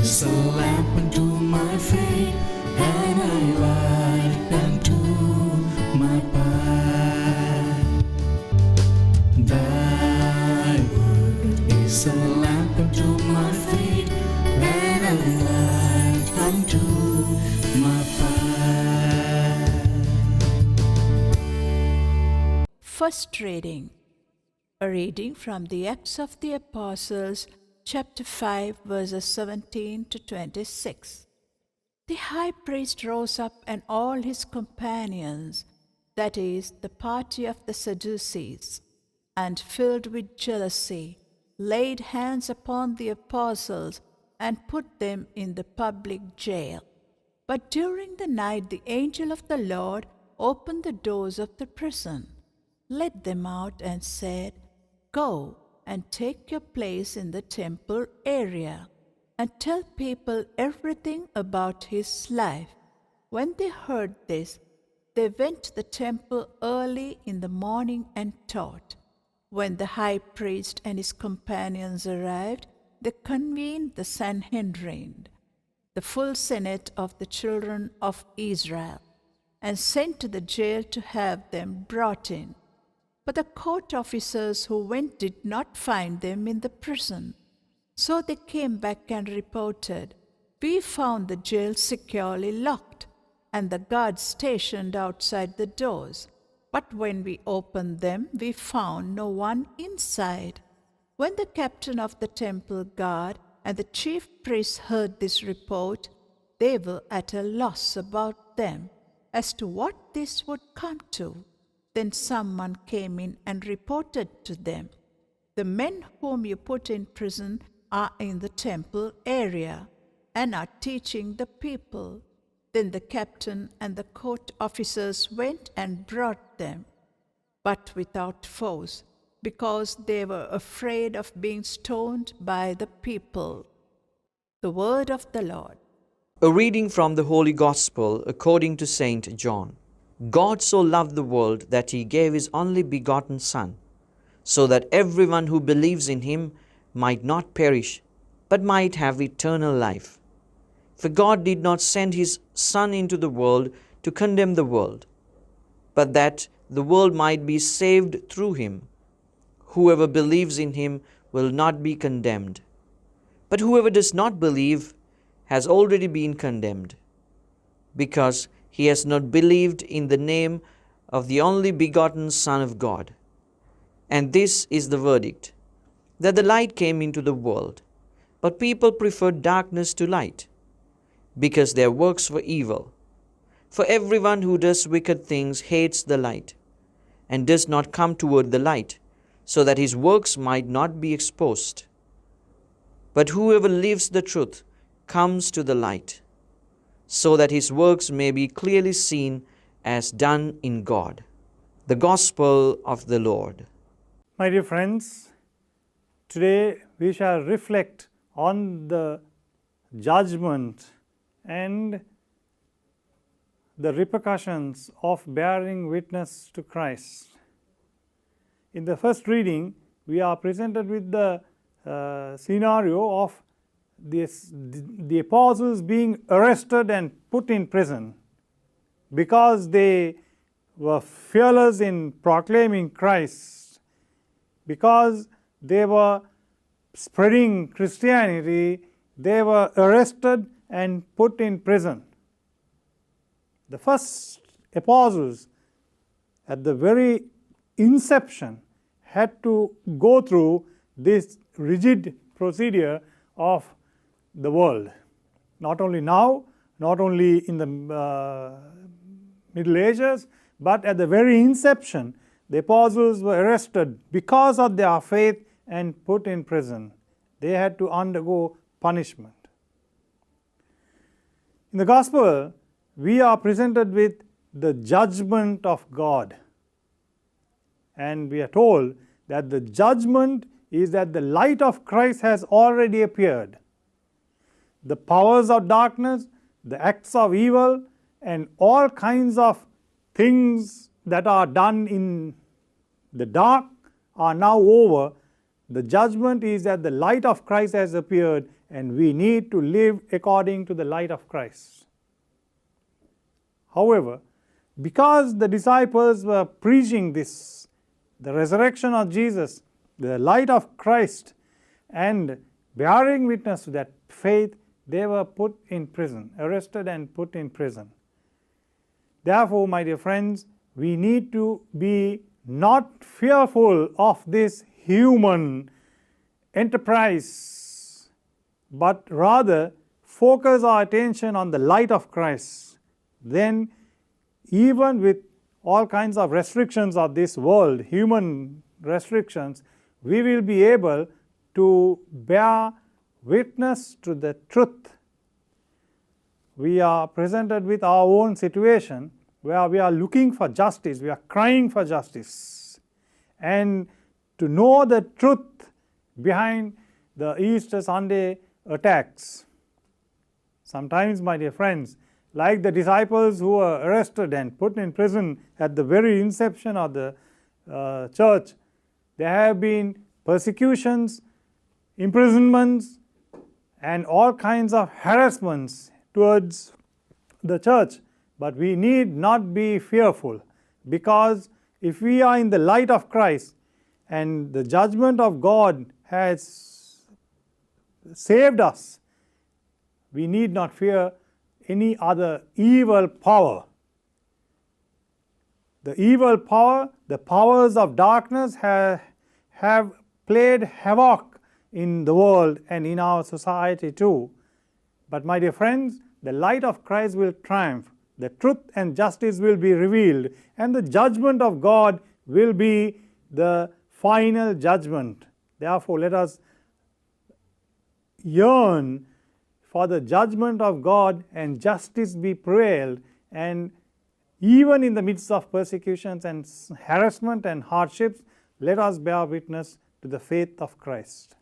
is a lamp unto my feet, and a light unto my path. Thy word is a lamp unto my feet, and a light unto my path. First reading. A reading from the Acts of the Apostles, chapter 5, verses 17 to 26. The high priest rose up, and all his companions, that is, the party of the Sadducees, and filled with jealousy, laid hands upon the apostles and put them in the public jail. But during the night the angel of the Lord opened the doors of the prison, led them out, and said, "Go and take your place in the temple area, and tell people everything about his life." When they heard this, they went to the temple early in the morning and taught. When the high priest and his companions arrived, they convened the Sanhedrin, the full senate of the children of Israel, and sent to the jail to have them brought in. But the court officers who went did not find them in the prison. So they came back and reported, "We found the jail securely locked, and the guards stationed outside the doors. But when we opened them, we found no one inside." When the captain of the temple guard and the chief priests heard this report, they were at a loss about them as to what this would come to. Then someone came in and reported to them, "The men whom you put in prison are in the temple area and are teaching the people." Then the captain and the court officers went and brought them, but without force, because they were afraid of being stoned by the people. The word of the Lord. A reading from the Holy Gospel according to St. John. God so loved the world that he gave his only begotten Son, so that everyone who believes in him might not perish, but might have eternal life. For God did not send his Son into the world to condemn the world, but that the world might be saved through him. Whoever believes in him will not be condemned, but whoever does not believe has already been condemned, because he has not believed in the name of the only begotten Son of God. And this is the verdict, that the light came into the world, but people preferred darkness to light, because their works were evil. For everyone who does wicked things hates the light, and does not come toward the light, so that his works might not be exposed. But whoever lives the truth comes to the light, so that his works may be clearly seen as done in God. The Gospel of the Lord. My dear friends, today we shall reflect on the judgment and the repercussions of bearing witness to Christ. In the first reading, we are presented with the scenario of the apostles being arrested and put in prison because they were fearless in proclaiming Christ, because they were spreading Christianity. They were arrested and put in prison. The first apostles, at the very inception, had to go through this rigid procedure of the world. Not only now, not only in the Middle Ages, but at the very inception, the apostles were arrested because of their faith and put in prison. They had to undergo punishment. In the Gospel, we are presented with the judgment of God. And we are told that the judgment is that the light of Christ has already appeared. The powers of darkness, the acts of evil, and all kinds of things that are done in the dark are now over. The judgment is that the light of Christ has appeared, and we need to live according to the light of Christ. However, because the disciples were preaching this, the resurrection of Jesus, the light of Christ, and bearing witness to that faith, they were put in prison, arrested and put in prison. Therefore, my dear friends, we need to be not fearful of this human enterprise, but rather focus our attention on the light of Christ. Then, even with all kinds of restrictions of this world, human restrictions, we will be able to bear witness to the truth. We are presented with our own situation where we are looking for justice, we are crying for justice. And to know the truth behind the Easter Sunday attacks. Sometimes, my dear friends, like the disciples who were arrested and put in prison at the very inception of the church, there have been persecutions, imprisonments, and all kinds of harassments towards the church. But we need not be fearful, because if we are in the light of Christ and the judgment of God has saved us, we need not fear any other evil power. The evil power, the powers of darkness have played havoc in the world and in our society too. But my dear friends, the light of Christ will triumph. The truth and justice will be revealed, and the judgment of God will be the final judgment. Therefore, let us yearn for the judgment of God and justice be prevailed, and even in the midst of persecutions and harassment and hardships, let us bear witness to the faith of Christ.